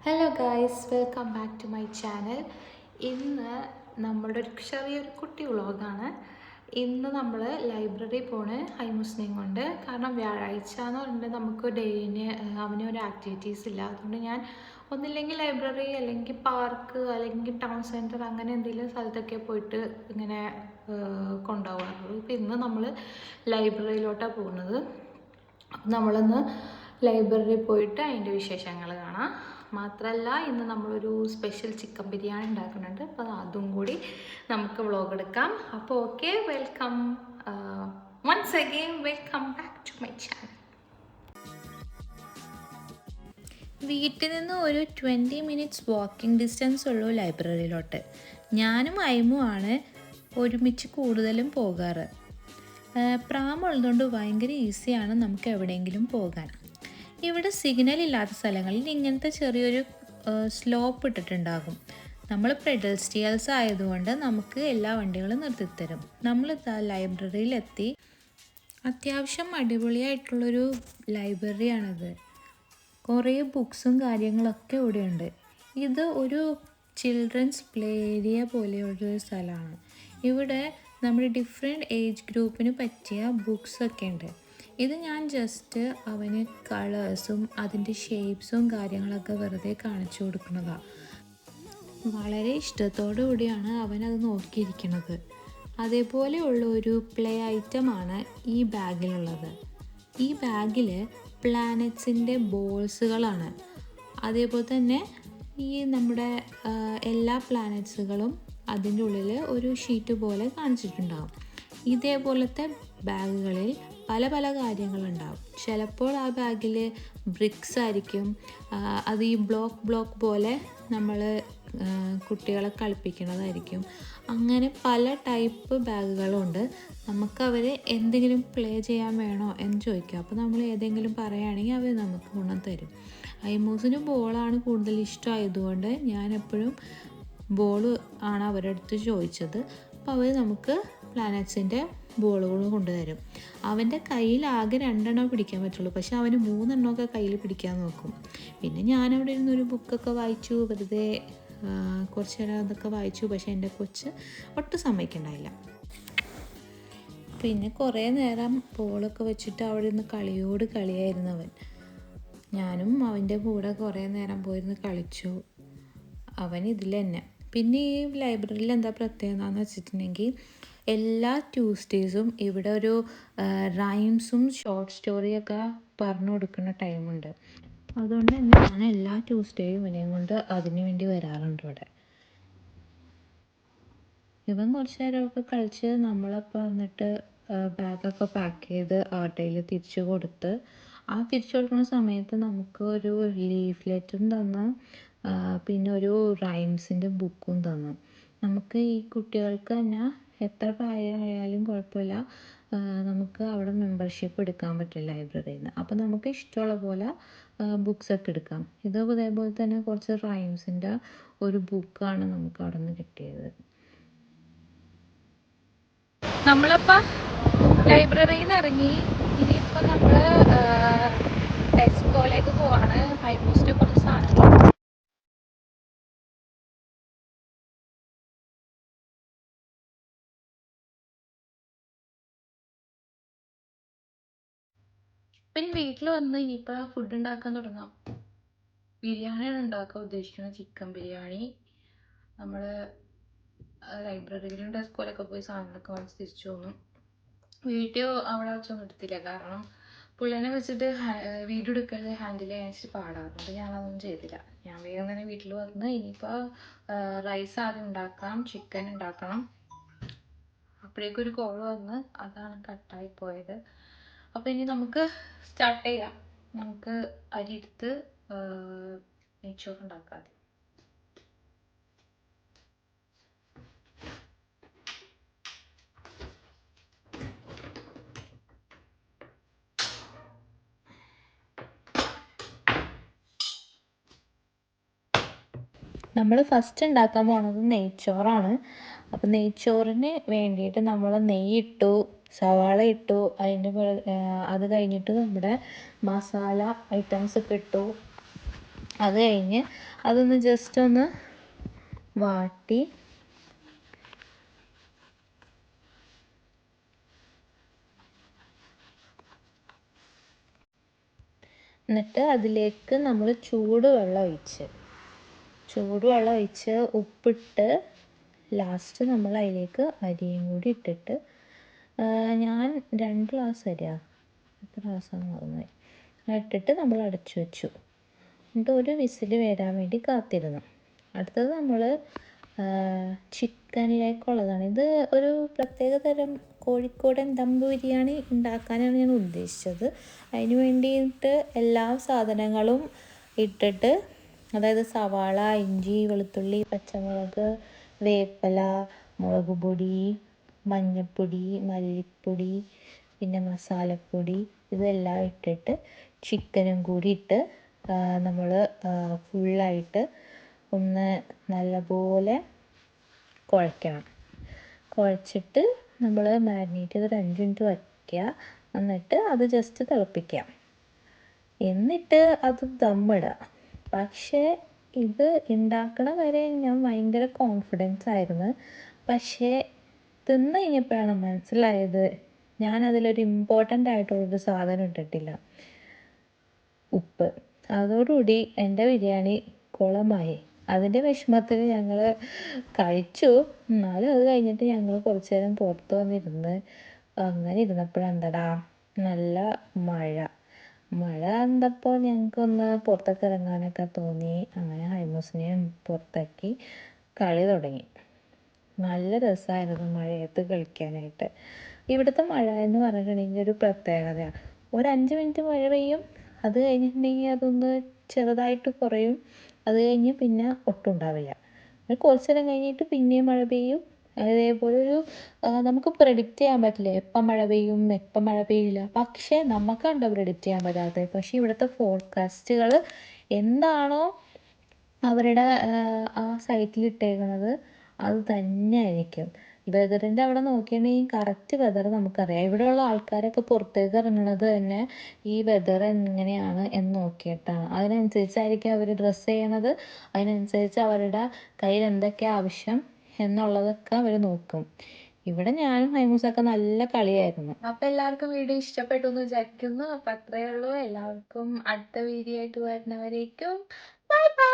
Hello guys, welcome back to my channel. ഇന്ന് നമ്മളുടെ ഒരു ചെറിയൊരു കുട്ടി വ്ളോഗാണ്. ഇന്ന് നമ്മൾ ലൈബ്രറി പോണ് ഹൈമുസ്നെയും കൊണ്ട്. കാരണം വ്യാഴാഴ്ച എന്ന് പറഞ്ഞിട്ട് നമുക്ക് ഡെയിന് അവന് ഒരു ആക്ടിവിറ്റീസ് ഇല്ല. അതുകൊണ്ട് ഞാൻ ഒന്നില്ലെങ്കിൽ ലൈബ്രറി, അല്ലെങ്കിൽ പാർക്ക്, അല്ലെങ്കിൽ ടൗൺ സെൻറ്റർ, അങ്ങനെ എന്തെങ്കിലും സ്ഥലത്തൊക്കെ പോയിട്ട് ഇങ്ങനെ കൊണ്ടുപോകാറുള്ളൂ. ഇപ്പം ഇന്ന് നമ്മൾ ലൈബ്രറിയിലോട്ടാണ് പോകുന്നത്. അപ്പം നമ്മളിന്ന് ലൈബ്രറിയിൽ പോയിട്ട് അതിൻ്റെ വിശേഷങ്ങൾ കാണാം. മാത്രമല്ല, ഇന്ന് നമ്മളൊരു സ്പെഷ്യൽ ചിക്കൻ ബിരിയാണി ഉണ്ടാക്കുന്നുണ്ട്. അപ്പോൾ അതും കൂടി നമുക്ക് വ്ളോഗ് എടുക്കാം. അപ്പോൾ okay, welcome once again, welcome back to my channel. വീട്ടിൽ നിന്ന് ഒരു 20 മിനിറ്റ്സ് വാക്കിംഗ് ഡിസ്റ്റൻസ് ഉള്ളൂ ലൈബ്രറിയിലോട്ട്. ഞാനും അയിമുമാണ് ഒരുമിച്ച് കൂടുതലും പോകാറ്. പ്രാമുള്ളതുകൊണ്ട് ഭയങ്കര ഈസിയാണ് നമുക്ക് എവിടെയെങ്കിലും പോകാൻ. ഇവിടെ സിഗ്നൽ ഇല്ലാത്ത സ്ഥലങ്ങളിൽ ഇങ്ങനത്തെ ചെറിയൊരു സ്ലോപ്പ് ഇട്ടിട്ടുണ്ടാകും. നമ്മൾ പെഡൽസ്റ്റിയൽസ് ആയതുകൊണ്ട് നമുക്ക് എല്ലാ വണ്ടികളും നിർത്തിത്തരും. നമ്മളിതാ ലൈബ്രറിയിലെത്തി. അത്യാവശ്യം അടിപൊളിയായിട്ടുള്ളൊരു ലൈബ്രറിയാണിത്. കുറേ ബുക്സും കാര്യങ്ങളൊക്കെ ഇവിടെയുണ്ട്. ഇത് ഒരു ചിൽഡ്രൻസ് പ്ലേ ഏരിയ പോലെയുള്ളൊരു സ്ഥലമാണ്. ഇവിടെ നമ്മുടെ ഡിഫറെൻറ്റ് ഏജ് ഗ്രൂപ്പിന് പറ്റിയ ബുക്സൊക്കെ ഉണ്ട്. ഇത് ഞാൻ ജസ്റ്റ് അവന് കളേഴ്സും അതിൻ്റെ ഷേപ്സും കാര്യങ്ങളൊക്കെ വെറുതെ കാണിച്ചു കൊടുക്കുന്നതാണ്. വളരെ ഇഷ്ടത്തോടു കൂടിയാണ് അവനത് നോക്കിയിരിക്കുന്നത്. അതേപോലെയുള്ള ഒരു പ്ലേ ഐറ്റമാണ് ഈ ബാഗിലുള്ളത്. ഈ ബാഗിൽ പ്ലാനറ്റ്സിൻ്റെ ബോൾസുകളാണ്. അതേപോലെ തന്നെ ഈ നമ്മുടെ എല്ലാ പ്ലാനറ്റ്സുകളും അതിൻ്റെ ഉള്ളിൽ ഒരു ഷീറ്റ് പോലെ കാണിച്ചിട്ടുണ്ടാകും. ഇതേപോലത്തെ ബാഗുകളിൽ പല പല കാര്യങ്ങളുണ്ടാവും. ചിലപ്പോൾ ആ ബാഗിൽ ബ്രിക്സ് ആയിരിക്കും. അത് ഈ ബ്ലോക്ക് പോലെ നമ്മൾ കുട്ടികളെ കളിപ്പിക്കുന്നതായിരിക്കും. അങ്ങനെ പല ടൈപ്പ് ബാഗുകളുണ്ട്. നമുക്ക് എന്തെങ്കിലും പ്ലേ ചെയ്യാൻ വേണോ എന്ന് ചോദിക്കാം. അപ്പോൾ നമ്മൾ ഏതെങ്കിലും പറയുകയാണെങ്കിൽ അവർ നമുക്ക് ഗുണം തരും. ഐമൂസിന് ബോളാണ് കൂടുതൽ ഇഷ്ടമായതുകൊണ്ട് ഞാൻ എപ്പോഴും ബോൾ ആണ് അവരുടെ അടുത്ത് ചോദിച്ചത്. അപ്പോൾ അവർ നമുക്ക് പ്ലാനറ്റ്സിൻ്റെ ബോളുകൾ കൊണ്ടുതരും. അവൻ്റെ കയ്യിൽ ആകെ 2 പിടിക്കാൻ പറ്റുള്ളൂ. പക്ഷെ അവന് 3 കയ്യിൽ പിടിക്കാൻ നോക്കും. പിന്നെ ഞാനവിടെ ഇരുന്നൊരു ബുക്കൊക്കെ വായിച്ചു, വെറുതെ കുറച്ച് നേരം അതൊക്കെ വായിച്ചു. പക്ഷെ എൻ്റെ കൊച്ച് ഒട്ടും സമ്മതിക്കണ്ടായില്ല. പിന്നെ കുറേ നേരം ബോളൊക്കെ വെച്ചിട്ട് അവിടെ നിന്ന് കളിയായിരുന്നു അവൻ. ഞാനും അവൻ്റെ കൂടെ കുറേ നേരം പോയിരുന്ന് കളിച്ചു. അവൻ ഇതിൽ തന്നെ. പിന്നെ ഈ ലൈബ്രറിയിൽ എന്താ പ്രത്യേകത എന്ന് വെച്ചിട്ടുണ്ടെങ്കിൽ എല്ലാ ട്യൂസ്ഡേയ്സും ഇവിടെ ഒരു റൈംസും ഷോർട്ട് സ്റ്റോറിയൊക്കെ പറഞ്ഞു കൊടുക്കുന്ന ടൈമുണ്ട്. അതുകൊണ്ട് തന്നെ ഞാൻ എല്ലാ ട്യൂസ്ഡേയും ഇവനെയും കൊണ്ട് അതിനു വേണ്ടി വരാറുണ്ട് ഇവിടെ. ഇവൻ കുറച്ച് നേരമൊക്കെ കളിച്ച് നമ്മളപ്പോൾ വന്നിട്ട് ബാഗൊക്കെ പാക്ക് ചെയ്ത് ആട്ടയിൽ തിരിച്ചു കൊടുത്ത്, ആ തിരിച്ചു കൊടുക്കുന്ന സമയത്ത് നമുക്ക് ഒരു ലീഫ്ലെറ്റും തന്ന്, പിന്നെ ഒരു റൈംസിൻ്റെ ബുക്കും തന്നു. നമുക്ക് ഈ കുട്ടികൾക്ക് തന്നെ എത്ര പ്രായമായാലും കുഴപ്പമില്ല, നമുക്ക് അവിടെ മെമ്പർഷിപ്പ് എടുക്കാൻ പറ്റും ലൈബ്രറിയിൽ നിന്ന്. അപ്പോൾ നമുക്ക് ഇഷ്ടമുള്ള പോലെ ബുക്സൊക്കെ എടുക്കാം. ഇത് അതേപോലെ തന്നെ കുറച്ച് റൈംസിൻ്റെ ഒരു ബുക്കാണ് നമുക്ക് അവിടെ നിന്ന് കിട്ടിയത്. നമ്മളപ്പോൾ ലൈബ്രറിയിൽ നിന്ന് ഇറങ്ങി. ഇനിയിപ്പോൾ നമ്മൾ ടെസ്കോയിലേക്ക് പോവാണ്. ഹൈമൂസിൻ്റെ കുറച്ച് സാധനങ്ങൾ. പിന്നെ വീട്ടിൽ വന്ന് ഇനിയിപ്പോൾ ഫുഡ് ഉണ്ടാക്കാൻ തുടങ്ങാം. ബിരിയാണിയാണ് ഉണ്ടാക്കാൻ ഉദ്ദേശിക്കുന്നത്, ചിക്കൻ ബിരിയാണി. നമ്മൾ ലൈബ്രറിയിലും ടെസ്കോയിലൊക്കെ പോയി സാധനങ്ങളൊക്കെ വാങ്ങിച്ച് തിരിച്ചു വന്നു. വീഡിയോ അവിടെ വെച്ചൊന്നും എടുത്തില്ല. കാരണം പുള്ളിനെ വെച്ചിട്ട് വീഡിയോ എടുക്കുന്നത് ഹാൻഡിൽ ചെയ്യാൻ വെച്ചിട്ട് പാടാറുണ്ട്. ഞാനതൊന്നും ചെയ്തില്ല. ഞാൻ വേഗം തന്നെ വീട്ടിൽ വന്ന് ഇനിയിപ്പോൾ റൈസ് ആദ്യം ഉണ്ടാക്കാം, ചിക്കൻ ഉണ്ടാക്കണം. അപ്പോഴേക്കൊരു കോൾ വന്ന് അതാണ് കട്ടായി പോയത്. അപ്പോൾ ഇനി നമുക്ക് സ്റ്റാർട്ട് ചെയ്യാം. നമുക്ക് അരി എടുത്ത് നെയ്ച്ചോറ് ഉണ്ടാക്കാം. നമ്മൾ ഫസ്റ്റ് ഉണ്ടാക്കാൻ പോണത് നെയ്ച്ചോറാണ്. അപ്പോൾ നെയ്ച്ചോറിന് വേണ്ടിയിട്ട് നമ്മൾ നെയ്യിട്ടു, സവാള ഇട്ടു, അത് കഴിഞ്ഞിട്ട് നമ്മുടെ മസാല ഐറ്റംസ് ഒക്കെ ഇട്ടു. അത് കഴിഞ്ഞ് അതൊന്ന് ജസ്റ്റ് ഒന്ന് വാട്ടി എന്നിട്ട് അതിലേക്ക് നമ്മൾ ചൂടുവെള്ളം ഒഴിച്ച് ഉപ്പിട്ട് ലാസ്റ്റ് നമ്മൾ അതിലേക്ക് അരിയും കൂടി ഇട്ടിട്ട് ഞാൻ 2 ഗ്ലാസ് അരിയാണ്, എത്ര ഗ്ലാസ്സാണ് മറന്നുപോയി, ഇട്ടിട്ട് നമ്മൾ അടച്ചു വെച്ചു. എന്നിട്ട് ഒരു വിസിൽ വരാൻ വേണ്ടി കാത്തിരുന്നു. അടുത്തത് നമ്മൾ ചിക്കനിലേക്കുള്ളതാണ്. ഇത് ഒരു പ്രത്യേക തരം കോഴിക്കോടൻ ദം ബിരിയാണി ഉണ്ടാക്കാനാണ് ഞാൻ ഉദ്ദേശിച്ചത്. അതിന് വേണ്ടിയിട്ട് എല്ലാ സാധനങ്ങളും ഇട്ടിട്ട്, അതായത് സവാള, ഇഞ്ചി, വെളുത്തുള്ളി, പച്ചമുളക്, വേപ്പില, മുളക് പൊടി, മഞ്ഞൾപ്പൊടി, മല്ലിപ്പൊടി, പിന്നെ മസാലപ്പൊടി, ഇതെല്ലാം ഇട്ടിട്ട് ചിക്കനും കൂടി ഇട്ട് നമ്മൾ ഫുള്ളായിട്ട് ഒന്ന് നല്ലപോലെ കുഴച്ചിട്ട് നമ്മൾ മാരിനേറ്റ് ചെയ്ത് 5 മിനിറ്റ് വയ്ക്കുക. എന്നിട്ട് അത് ജസ്റ്റ് തിളപ്പിക്കുക. എന്നിട്ട് അത് ദമ്മിടുക. പക്ഷേ ഇത് ഉണ്ടാക്കണ വരെ ഞാൻ ഭയങ്കര കോൺഫിഡൻസ് ആയിരുന്നു. പക്ഷേ തിന്ന് കഴിഞ്ഞപ്പോഴാണ് മനസ്സിലായത് ഞാനതിലൊരു ഇമ്പോർട്ടൻ്റ് ആയിട്ടുള്ളൊരു സാധനം ഇട്ടിട്ടില്ല, ഉപ്പ്. അതോടുകൂടി എൻ്റെ ബിരിയാണി കുളമായി. അതിൻ്റെ വിഷമത്തിൽ ഞങ്ങൾ കഴിച്ചു. എന്നാലും അത് കഴിഞ്ഞിട്ട് ഞങ്ങൾ കുറച്ച് നേരം പുറത്ത് വന്നിരുന്ന് അങ്ങനെ ഇരുന്നപ്പോഴെന്താടാ നല്ല മഴ കണ്ടപ്പോൾ ഞങ്ങൾക്കൊന്ന് പുറത്തൊക്കെ ഇറങ്ങാനൊക്കെ തോന്നി. അങ്ങനെ ഹൈമൂസിനെയും പുറത്താക്കി കളി തുടങ്ങി. നല്ല രസമായിരുന്നു മഴയത്ത് കളിക്കാനായിട്ട്. ഇവിടുത്തെ മഴ എന്ന് പറഞ്ഞിട്ടുണ്ടെങ്കിൽ ഒരു പ്രത്യേകതയാണ്. ഒരു 5 മിനിറ്റ് മഴ പെയ്യും, അത് കഴിഞ്ഞിട്ടുണ്ടെങ്കിൽ അതൊന്ന് ചെറുതായിട്ട് കുറയും, അത് കഴിഞ്ഞ് പിന്നെ ഒട്ടും ഉണ്ടാവില്ല. കുറച്ച് നേരം കഴിഞ്ഞിട്ട് പിന്നെയും മഴ പെയ്യും. അതേപോലെ നമുക്ക് പ്രെഡിക്റ്റ് ചെയ്യാൻ പറ്റില്ല എപ്പം മഴ പെയ്യും എപ്പം മഴ പെയ്യില്ല. പക്ഷേ നമുക്കുണ്ടോ പ്രെഡിക്റ്റ് ചെയ്യാൻ പറ്റാത്തത്. പക്ഷേ ഇവിടുത്തെ ഫോർകാസ്റ്റുകൾ എന്താണോ അവരുടെ ആ സൈറ്റിൽ ഇട്ടേക്കുന്നത് അത് തന്നെ ആയിരിക്കും. വെതറിൻ്റെ അവിടെ നോക്കിയിട്ടുണ്ടെങ്കിൽ കറക്റ്റ് വെതർ നമുക്കറിയാം. ഇവിടെയുള്ള ആൾക്കാരൊക്കെ പുറത്തേക്ക് ഇറങ്ങുന്നത് തന്നെ ഈ വെതർ എങ്ങനെയാണ് എന്ന് നോക്കിയിട്ടാണ്. അതിനനുസരിച്ചായിരിക്കും അവർ ഡ്രസ്സ് ചെയ്യണത്, അതിനനുസരിച്ച് അവരുടെ കയ്യിൽ എന്തൊക്കെ ആവശ്യം എന്നുള്ളതൊക്കെ അവർ നോക്കും. ഇവിടെ ഞാനും ഹൈമൂസൊക്കെ നല്ല കളിയായിരുന്നു. അപ്പം എല്ലാവർക്കും വീഡിയോ ഇഷ്ടപ്പെട്ടു എന്ന് വിചാരിക്കുന്നു. അപ്പം അത്രയേ ഉള്ളൂ. എല്ലാവർക്കും അടുത്ത വീഡിയോ ആയിട്ട് വരുന്നവരേക്കും ബൈ ബൈ.